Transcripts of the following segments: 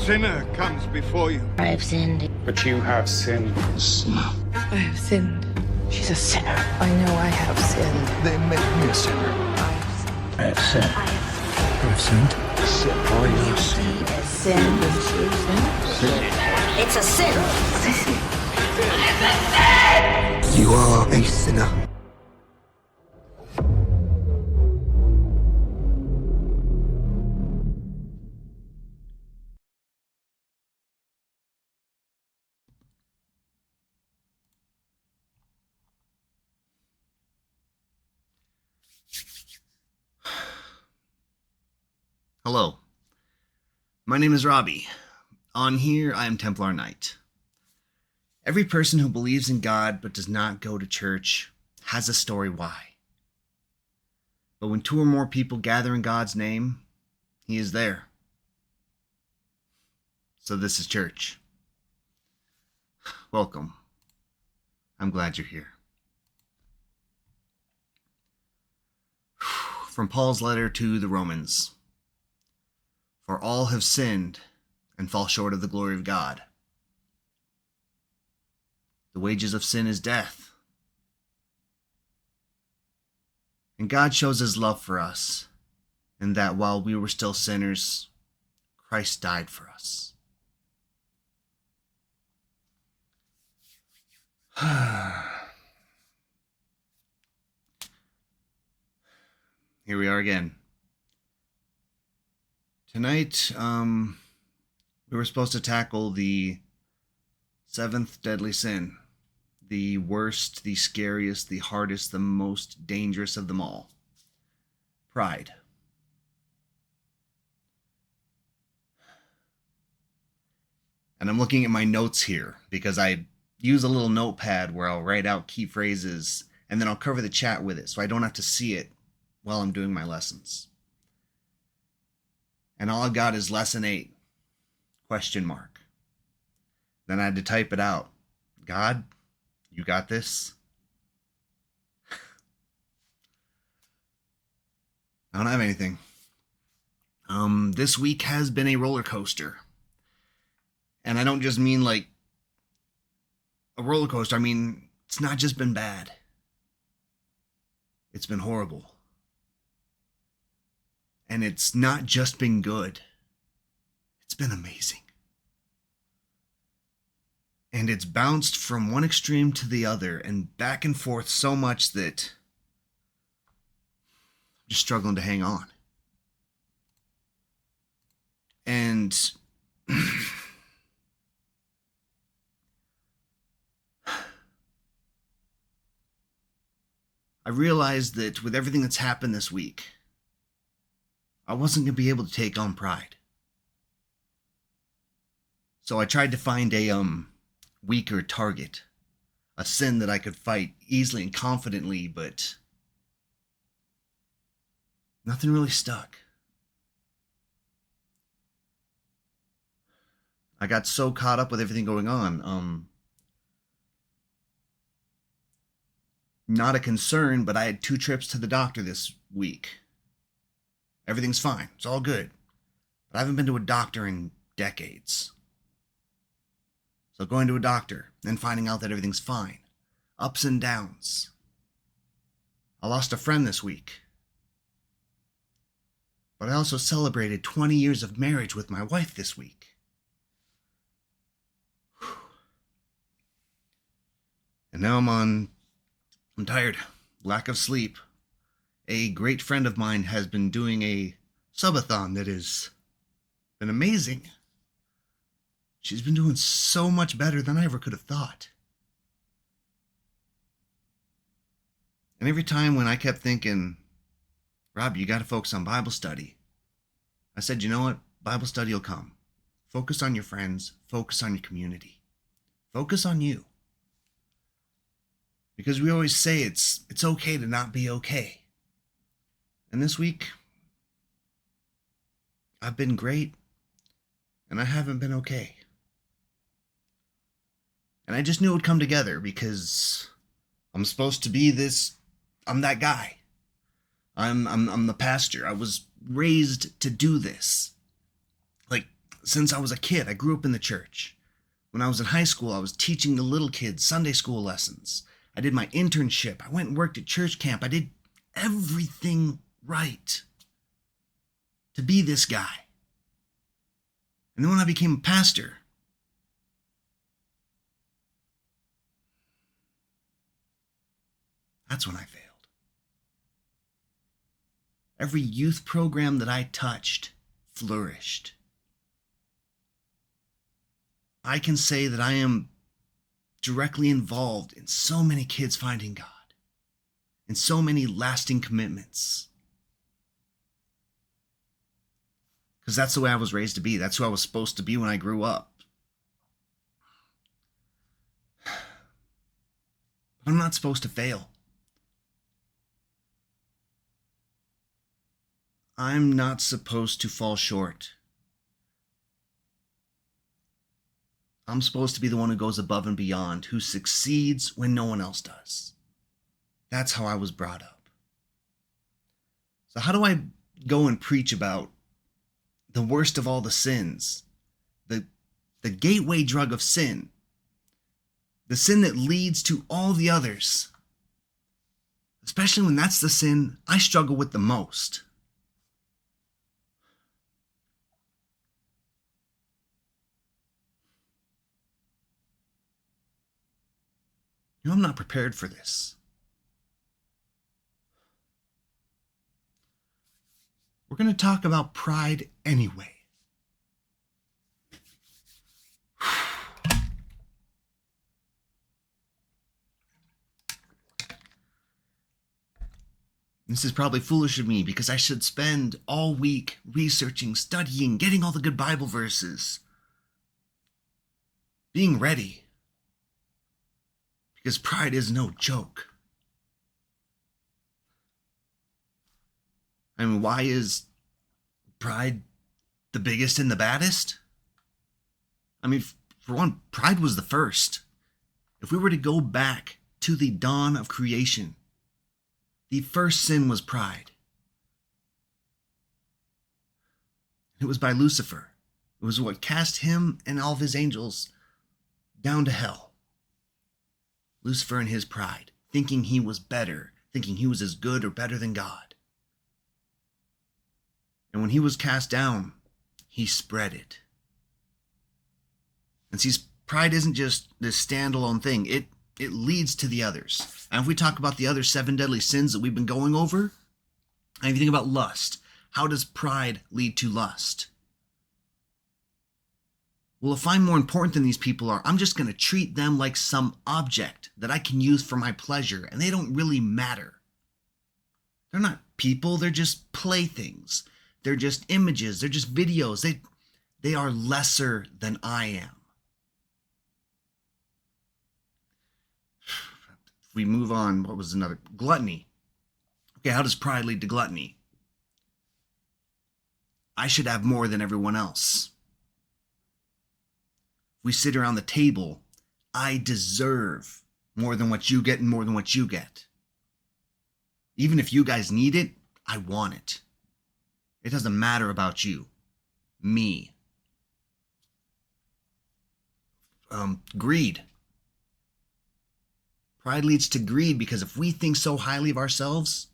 sinner comes before you. I have sinned. But you have sinned. I have sinned. She's a sinner. I know I have sinned. They make me a sinner. I have sinned. I have sinned. Sin. Oh, you see a sin. It's a sin. You are a sinner. Hello, my name is Robbie. On here, I am Templar Knight. Every person who believes in God but does not go to church has a story why. But when two or more people gather in God's name, He is there. So this is church. Welcome. I'm glad you're here. From Paul's letter to the Romans. For all have sinned and fall short of the glory of God. The wages of sin is death. And God shows His love for us, in that while we were still sinners, Christ died for us. Here we are again. Tonight, we were supposed to tackle the seventh deadly sin. The worst, the scariest, the hardest, the most dangerous of them all. Pride. And I'm looking at my notes here because I use a little notepad where I'll write out key phrases and then I'll cover the chat with it so I don't have to see it while I'm doing my lessons. And all I got is lesson 8, question mark. Then I had to type it out. God, you got this? I don't have anything. This week has been a roller coaster. And I don't just mean like a roller coaster. I mean, it's not just been bad. It's been horrible. And it's not just been good. It's been amazing. And it's bounced from one extreme to the other and back and forth so much that I'm just struggling to hang on. And I realized that with everything that's happened this week, I wasn't going to be able to take on pride. So I tried to find a weaker target, a sin that I could fight easily and confidently, but nothing really stuck. I got so caught up with everything going on. Not a concern, but I had 2 trips to the doctor this week. Everything's fine. It's all good. But I haven't been to a doctor in decades. So going to a doctor, then finding out that everything's fine. Ups and downs. I lost a friend this week. But I also celebrated 20 years of marriage with my wife this week. And now I'm tired. Lack of sleep. A great friend of mine has been doing a subathon that has been amazing. She's been doing so much better than I ever could have thought. And every time when I kept thinking, Rob, you got to focus on Bible study, I said, you know what? Bible study will come. Focus on your friends. Focus on your community. Focus on you. Because we always say it's okay to not be okay. And this week, I've been great, and I haven't been okay. And I just knew it would come together because I'm supposed to be I'm that guy. I'm the pastor. I was raised to do this. Like, since I was a kid. I grew up in the church. When I was in high school, I was teaching the little kids Sunday school lessons. I did my internship. I went and worked at church camp. I did everything right to be this guy. And then when I became a pastor, that's when I failed. Every youth program that I touched flourished. I can say that I am directly involved in so many kids finding God, and so many lasting commitments. Because that's the way I was raised to be. That's who I was supposed to be when I grew up. But I'm not supposed to fail. I'm not supposed to fall short. I'm supposed to be the one who goes above and beyond, who succeeds when no one else does. That's how I was brought up. So how do I go and preach about the worst of all the sins, the gateway drug of sin, the sin that leads to all the others, especially when that's the sin I struggle with the most? You know, I'm not prepared for this. We're going to talk about pride anyway. This is probably foolish of me because I should spend all week researching, studying, getting all the good Bible verses, being ready. Because pride is no joke. I mean, why is pride the biggest and the baddest? I mean, for one, pride was the first. If we were to go back to the dawn of creation, the first sin was pride. It was by Lucifer. It was what cast him and all of his angels down to hell. Lucifer and his pride, thinking he was better, thinking he was as good or better than God. And when he was cast down, he spread it. And see, pride isn't just this standalone thing. It leads to the others. And if we talk about the other 7 deadly sins that we've been going over, and if you think about lust, how does pride lead to lust? Well, if I'm more important than these people are, I'm just going to treat them like some object that I can use for my pleasure, and they don't really matter. They're not people, they're just playthings. They're just images, they're just videos. They are lesser than I am. If we move on, what was another? Gluttony. Okay, how does pride lead to gluttony? I should have more than everyone else. We sit around the table, I deserve more than what you get and more than what you get. Even if you guys need it, I want it. It doesn't matter about you. Me. Greed. Pride leads to greed because if we think so highly of ourselves,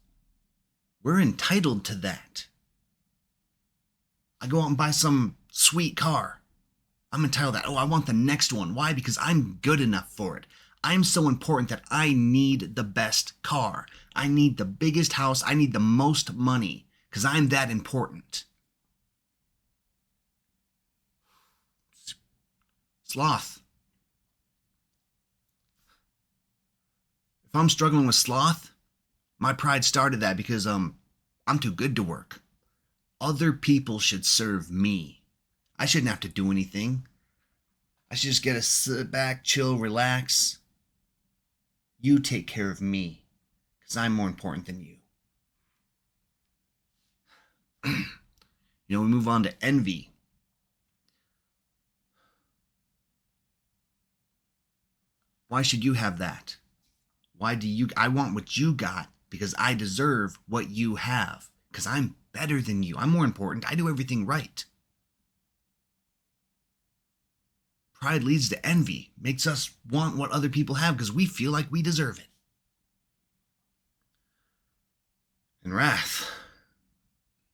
we're entitled to that. I go out and buy some sweet car. I'm entitled to that. Oh, I want the next one. Why? Because I'm good enough for it. I'm so important that I need the best car. I need the biggest house. I need the most money because I'm that important. Sloth. If I'm struggling with sloth, my pride started that because I'm too good to work. Other people should serve me. I shouldn't have to do anything. I should just get to sit back, chill, relax. You take care of me, because I'm more important than you. We move on to envy. Why should you have that? I want what you got because I deserve what you have. Because I'm better than you. I'm more important. I do everything right. Pride leads to envy, makes us want what other people have because we feel like we deserve it. And wrath.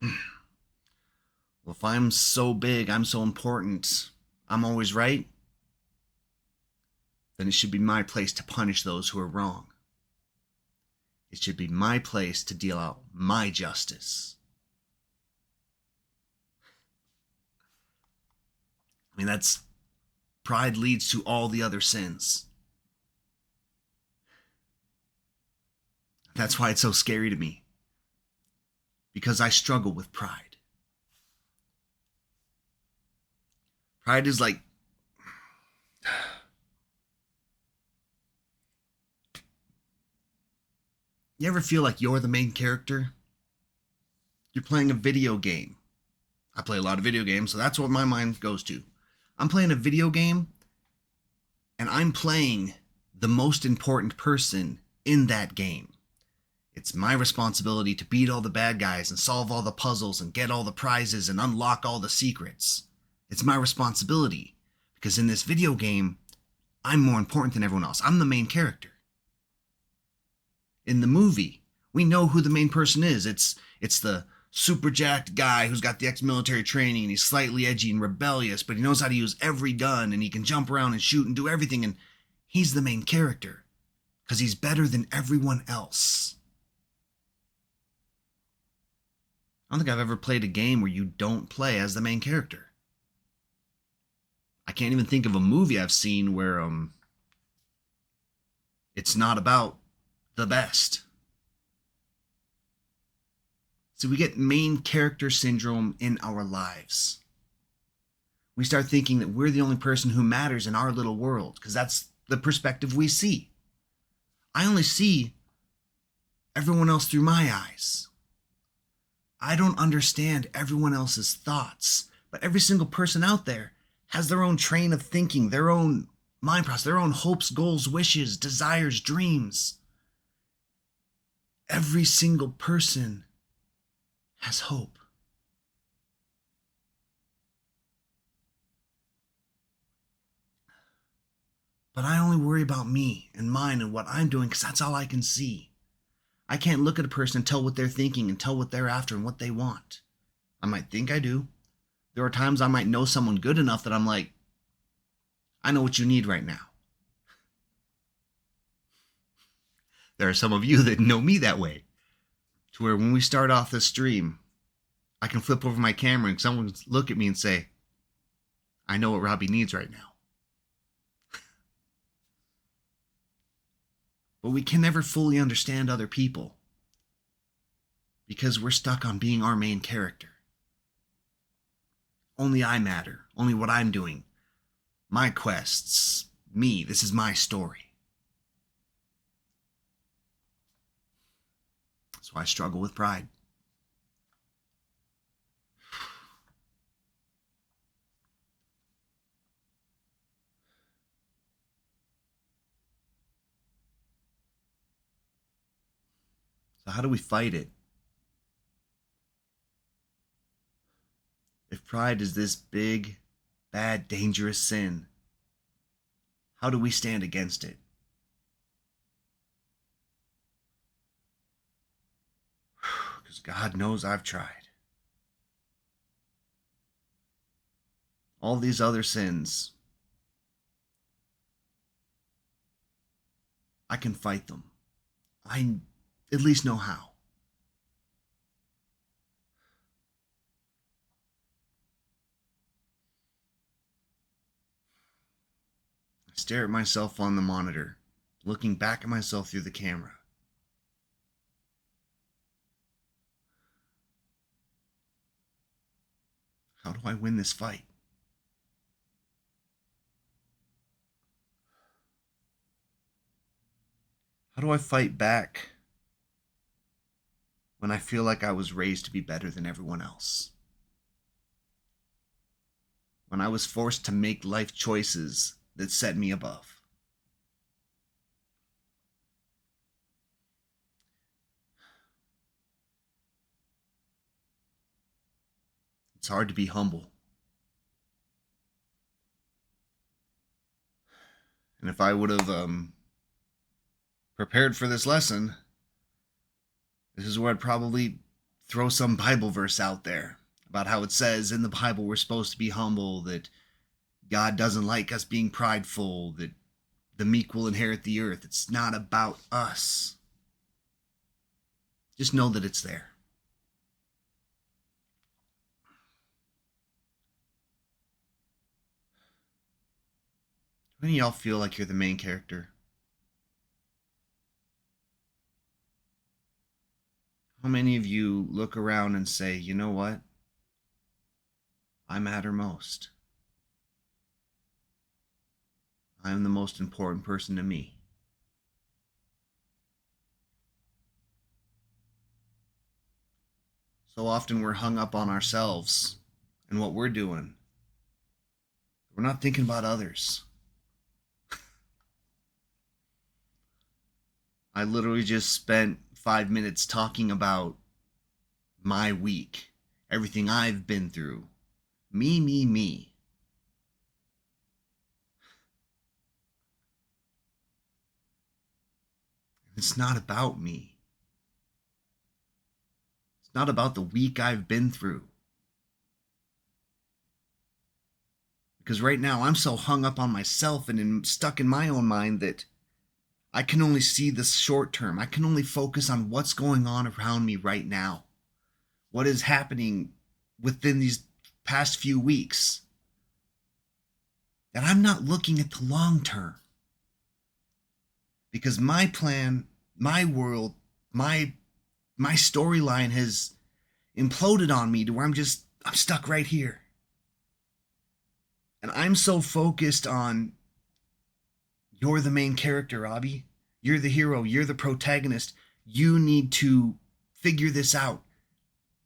Well, if I'm so big, I'm so important, I'm always right, then it should be my place to punish those who are wrong. It should be my place to deal out my justice. I mean, that's pride leads to all the other sins. That's why it's so scary to me. Because I struggle with pride. Pride is like... You ever feel like you're the main character? You're playing a video game. I play a lot of video games, so that's what my mind goes to. I'm playing a video game, and I'm playing the most important person in that game. It's my responsibility to beat all the bad guys and solve all the puzzles and get all the prizes and unlock all the secrets. It's my responsibility, because in this video game, I'm more important than everyone else. I'm the main character. In the movie, we know who the main person is. It's the super jacked guy who's got the ex-military training and he's slightly edgy and rebellious, but he knows how to use every gun and he can jump around and shoot and do everything, and he's the main character because he's better than everyone else. I don't think I've ever played a game where you don't play as the main character. I can't even think of a movie I've seen where it's not about the best. So we get main character syndrome in our lives. We start thinking that we're the only person who matters in our little world because that's the perspective we see. I only see everyone else through my eyes. I don't understand everyone else's thoughts, but every single person out there has their own train of thinking, their own mind process, their own hopes, goals, wishes, desires, dreams. Every single person has hope. But I only worry about me and mine and what I'm doing because that's all I can see. I can't look at a person and tell what they're thinking and tell what they're after and what they want. I might think I do. There are times I might know someone good enough that I'm like, I know what you need right now. There are some of you that know me that way. To where when we start off this stream, I can flip over my camera and someone will look at me and say, I know what Robbie needs right now. But we can never fully understand other people because we're stuck on being our main character. Only I matter. Only what I'm doing. My quests. Me. This is my story. That's why I struggle with pride. So how do we fight it? If pride is this big, bad, dangerous sin, how do we stand against it? Because God knows I've tried. All these other sins, I can fight them. I at least know how. I stare at myself on the monitor, looking back at myself through the camera. How do I win this fight? How do I fight back when I feel like I was raised to be better than everyone else? When I was forced to make life choices that set me above? It's hard to be humble. And if I would have prepared for this lesson, this is where I'd probably throw some Bible verse out there about how it says in the Bible we're supposed to be humble, that God doesn't like us being prideful, that the meek will inherit the earth. It's not about us. Just know that it's there. Do any of y'all feel like you're the main character? How many of you look around and say, you know what? I matter most. I'm the most important person to me. So often we're hung up on ourselves and what we're doing. We're not thinking about others. I literally just spent 5 minutes talking about my week, everything I've been through. Me. It's not about me. It's not about the week I've been through. Because right now I'm so hung up on myself and stuck in my own mind that I can only see the short term. I can only focus on what's going on around me right now. What is happening within these past few weeks. That I'm not looking at the long term. Because my plan, my world, my storyline has imploded on me to where I'm stuck right here. And I'm so focused on, you're the main character, Abby. You're the hero. You're the protagonist. You need to figure this out.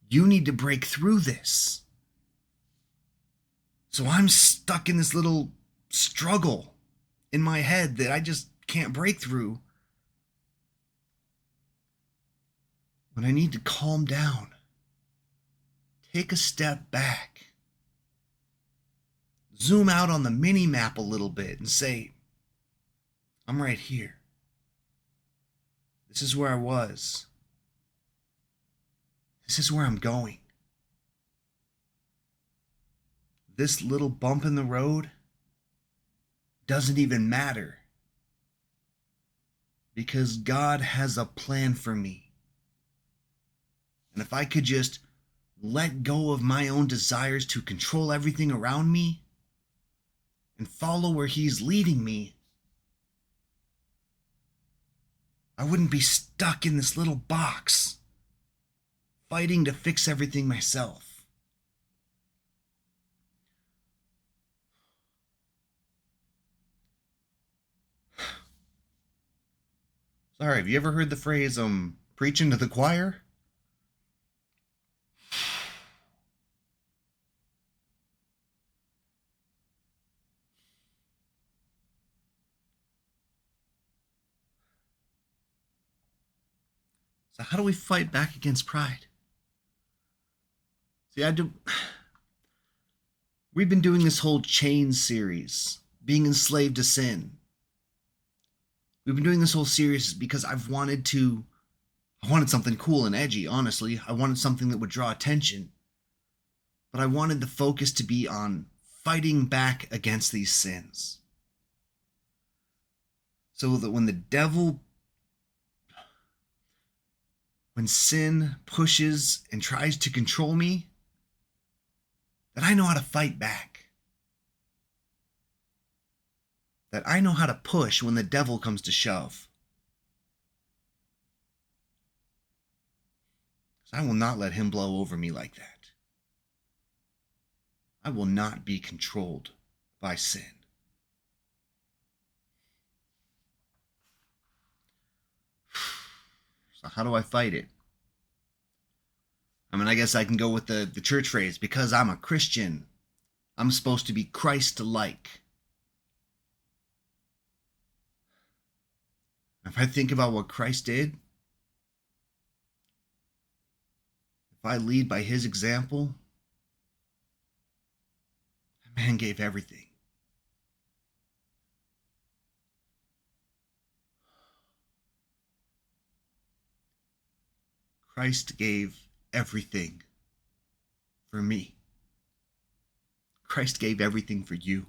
You need to break through this. So I'm stuck in this little struggle in my head that I just can't break through. When I need to calm down, take a step back, zoom out on the mini map a little bit and say, I'm right here. This is where I was. This is where I'm going. This little bump in the road doesn't even matter. Because God has a plan for me. And if I could just let go of my own desires to control everything around me and follow where He's leading me, I wouldn't be stuck in this little box, fighting to fix everything myself. Sorry, have you ever heard the phrase, preaching to the choir? So how do we fight back against pride? See, we've been doing this whole chains series, being enslaved to sin. We've been doing this whole series because I wanted something cool and edgy, honestly. I wanted something that would draw attention. But I wanted the focus to be on fighting back against these sins. So that when sin pushes and tries to control me, that I know how to fight back. That I know how to push when the devil comes to shove. I will not let him blow over me like that. I will not be controlled by sin. So how do I fight it? I mean, I guess I can go with the church phrase, because I'm a Christian, I'm supposed to be Christ-like. If I think about what Christ did, if I lead by His example, that man gave everything. Christ gave everything for me. Christ gave everything for you.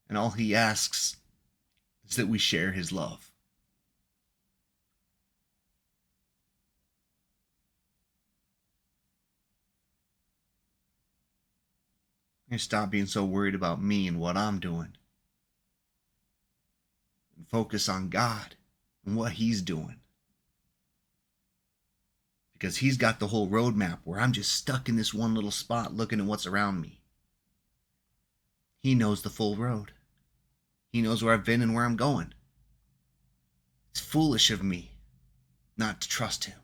And all he asks is that we share his love. I stop being so worried about me and what I'm doing and focus on God and what he's doing. Because he's got the whole roadmap where I'm just stuck in this one little spot looking at what's around me. He knows the full road. He knows where I've been and where I'm going. It's foolish of me not to trust him.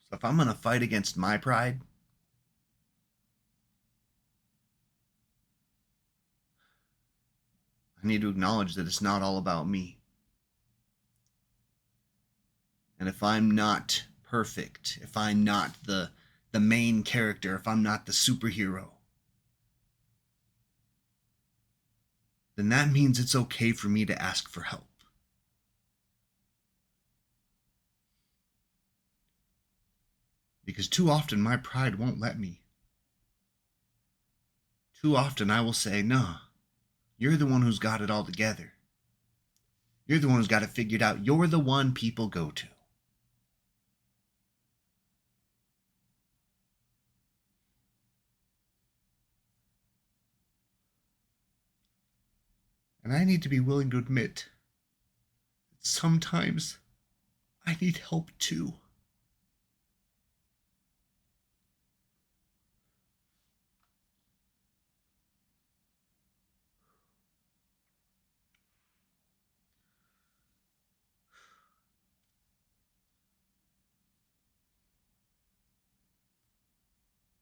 So if I'm going to fight against my pride, I need to acknowledge that it's not all about me. And if I'm not perfect, if I'm not the main character, if I'm not the superhero, then that means it's okay for me to ask for help. Because too often my pride won't let me. Too often I will say, no, you're the one who's got it all together. You're the one who's got it figured out. You're the one people go to. And I need to be willing to admit that sometimes I need help too.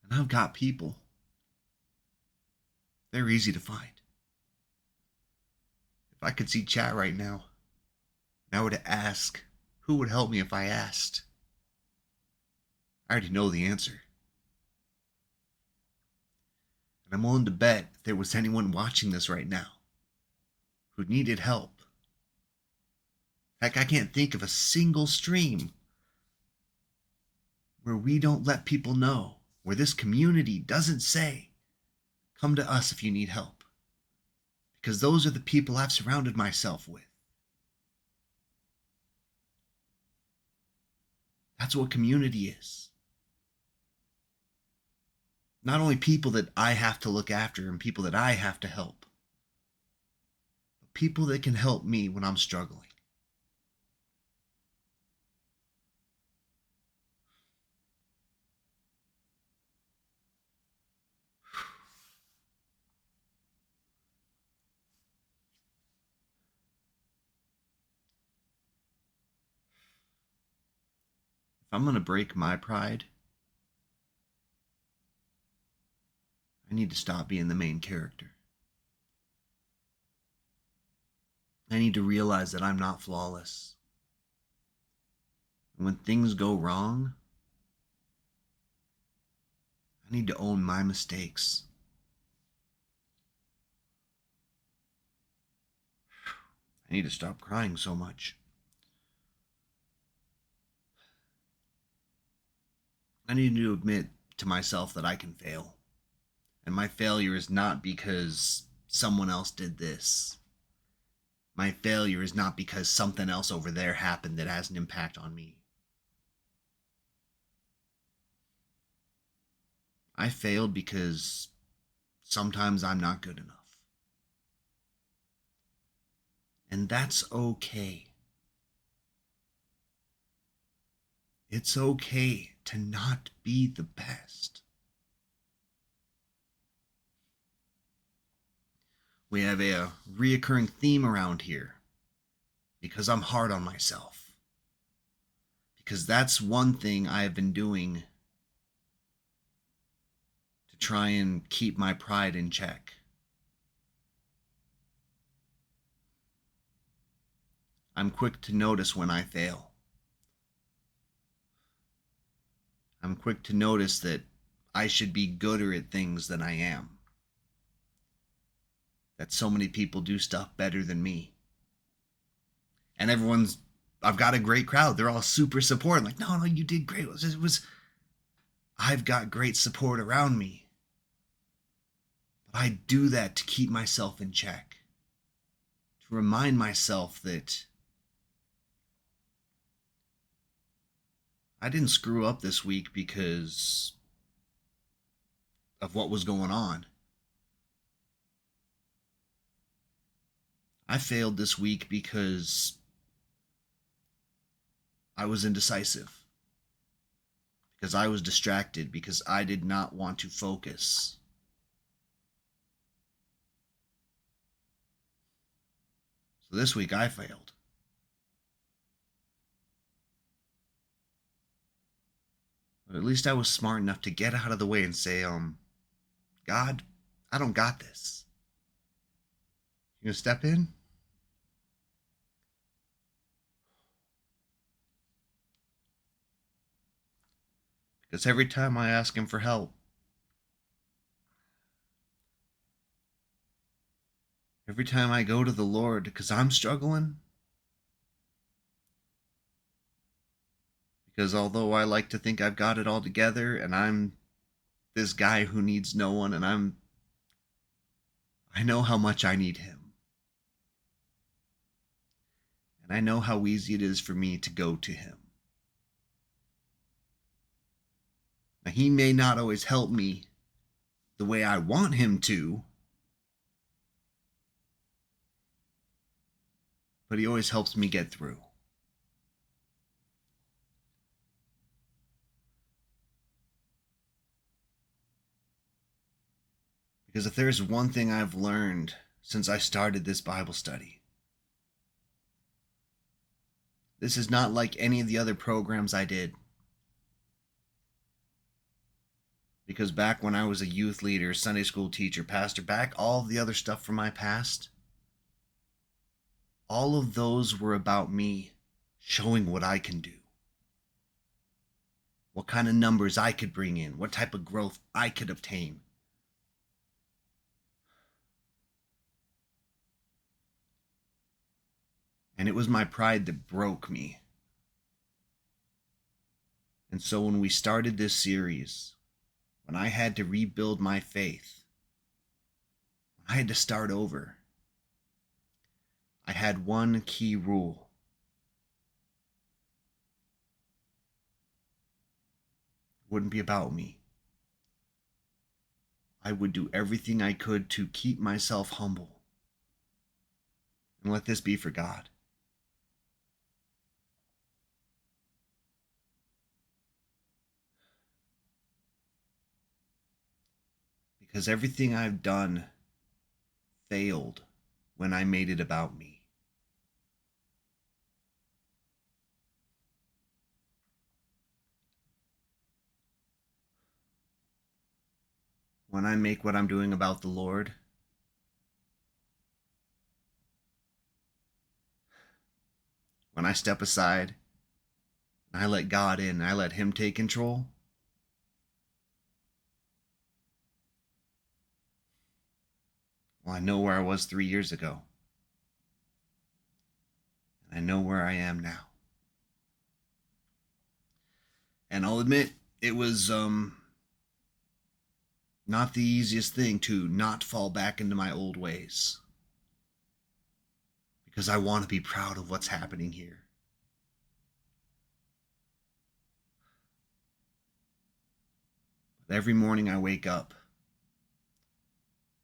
And I've got people. They're easy to find. If I could see chat right now, and I were to ask, who would help me if I asked? I already know the answer. And I'm willing to bet if there was anyone watching this right now who needed help. Heck, I can't think of a single stream where we don't let people know, where this community doesn't say, come to us if you need help. Because those are the people I've surrounded myself with. That's what community is. Not only people that I have to look after and people that I have to help, but people that can help me when I'm struggling. If I'm going to break my pride, I need to stop being the main character. I need to realize that I'm not flawless. And when things go wrong, I need to own my mistakes. I need to stop crying so much. I need to admit to myself that I can fail. And my failure is not because someone else did this. My failure is not because something else over there happened that has an impact on me. I failed because sometimes I'm not good enough. And that's okay. It's okay to not be the best. We have a reoccurring theme around here because I'm hard on myself. Because that's one thing I have been doing to try and keep my pride in check. I'm quick to notice when I fail. I'm quick to notice that I should be gooder at things than I am. That so many people do stuff better than me. And I've got a great crowd. They're all super supportive. Like, no, you did great. I've got great support around me. But I do that to keep myself in check. To remind myself that I didn't screw up this week because of what was going on. I failed this week because I was indecisive. Because I was distracted. Because I did not want to focus. So this week I failed. But at least I was smart enough to get out of the way and say, God, I don't got this. You gonna step in? Because every time I ask him for help, every time I go to the Lord because I'm struggling, because although I like to think I've got it all together and I'm this guy who needs no one, and I know how much I need him. And I know how easy it is for me to go to him. Now, he may not always help me the way I want him to, but he always helps me get through. Because if there's one thing I've learned since I started this Bible study, this is not like any of the other programs I did. Because back when I was a youth leader, Sunday school teacher, pastor, back all of the other stuff from my past, all of those were about me showing what I can do. What kind of numbers I could bring in, what type of growth I could obtain. And it was my pride that broke me. And so when we started this series, when I had to rebuild my faith, when I had to start over, I had one key rule. It wouldn't be about me. I would do everything I could to keep myself humble. And let this be for God. Because everything I've done failed when I made it about me. When I make what I'm doing about the Lord, when I step aside and I let God in and I let him take control, well, I know where I was 3 years ago. And I know where I am now. And I'll admit, it was not the easiest thing to not fall back into my old ways. Because I want to be proud of what's happening here. But every morning I wake up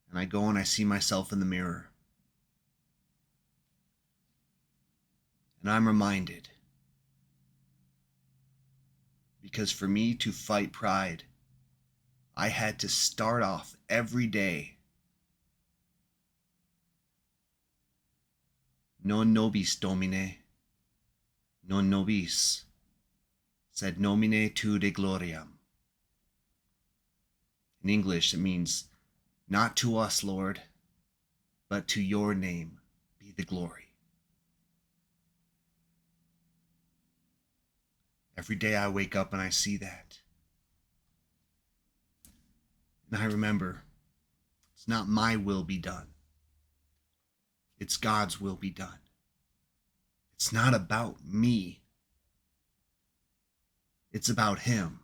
and I go and I see myself in the mirror. And I'm reminded. Because for me to fight pride, I had to start off every day. Non nobis Domine, non nobis, sed nomine tu de gloriam. In English, it means, not to us, Lord, but to your name be the glory. Every day I wake up and I see that. And I remember, it's not my will be done. It's God's will be done. It's not about me. It's about Him.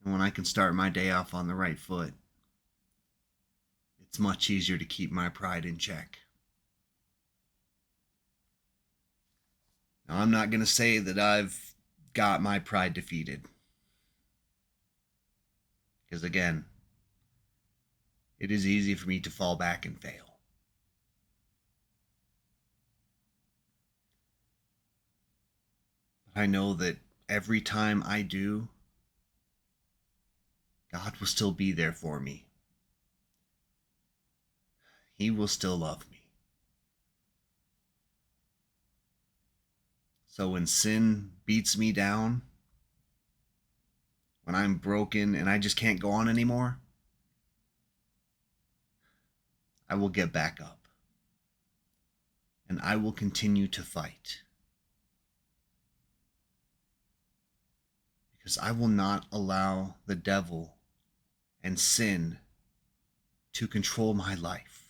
And when I can start my day off on the right foot, it's much easier to keep my pride in check. Now, I'm not going to say that I've got my pride defeated. Because again, it is easy for me to fall back and fail. But I know that every time I do, God will still be there for me. He will still love me. So when sin beats me down, when I'm broken and I just can't go on anymore, I will get back up. And I will continue to fight. Because I will not allow the devil and sin to control my life.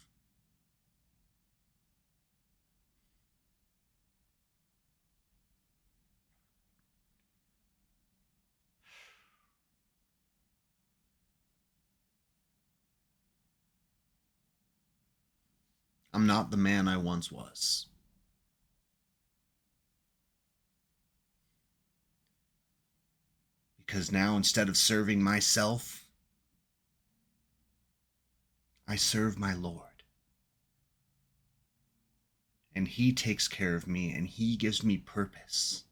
I'm not the man I once was. Because now, instead of serving myself, I serve my Lord. And He takes care of me, and He gives me purpose.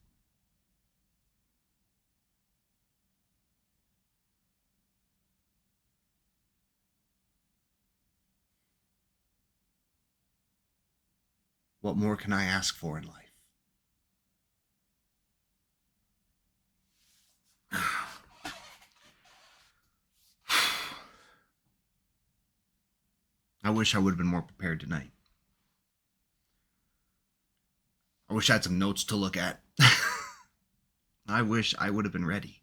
What more can I ask for in life? I wish I would have been more prepared tonight. I wish I had some notes to look at. I wish I would have been ready.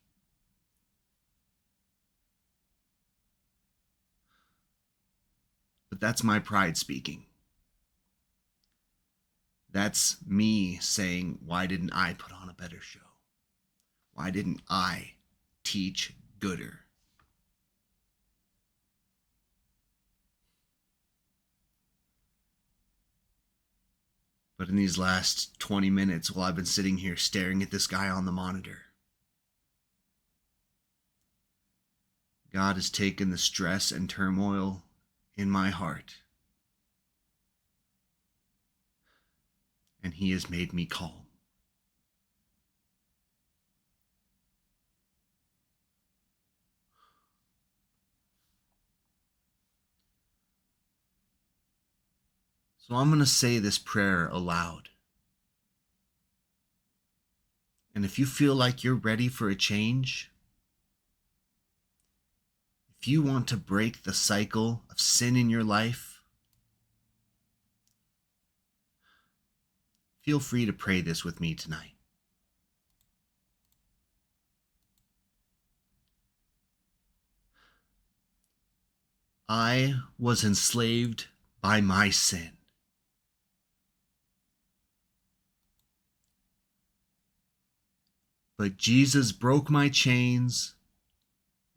But that's my pride speaking. That's me saying, why didn't I put on a better show? Why didn't I teach gooder? But in these last 20 minutes, while I've been sitting here staring at this guy on the monitor, God has taken the stress and turmoil in my heart, and He has made me calm. So I'm going to say this prayer aloud. And if you feel like you're ready for a change, if you want to break the cycle of sin in your life, feel free to pray this with me tonight. I was enslaved by my sin. But Jesus broke my chains,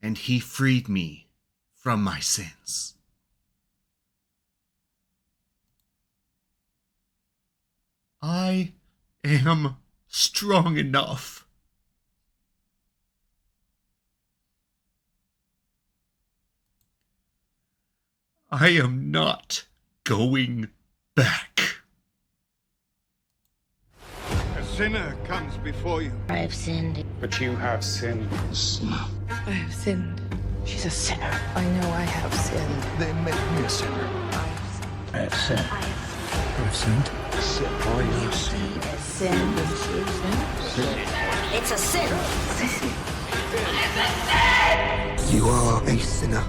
and He freed me from my sins. I am strong enough. I am not going back. A sinner comes before you. I have sinned. But you have sinned. I have sinned. She's a sinner. I know I have sinned. They make me a sinner. I have sinned. I've sinned. It's a sin. You are a sinner.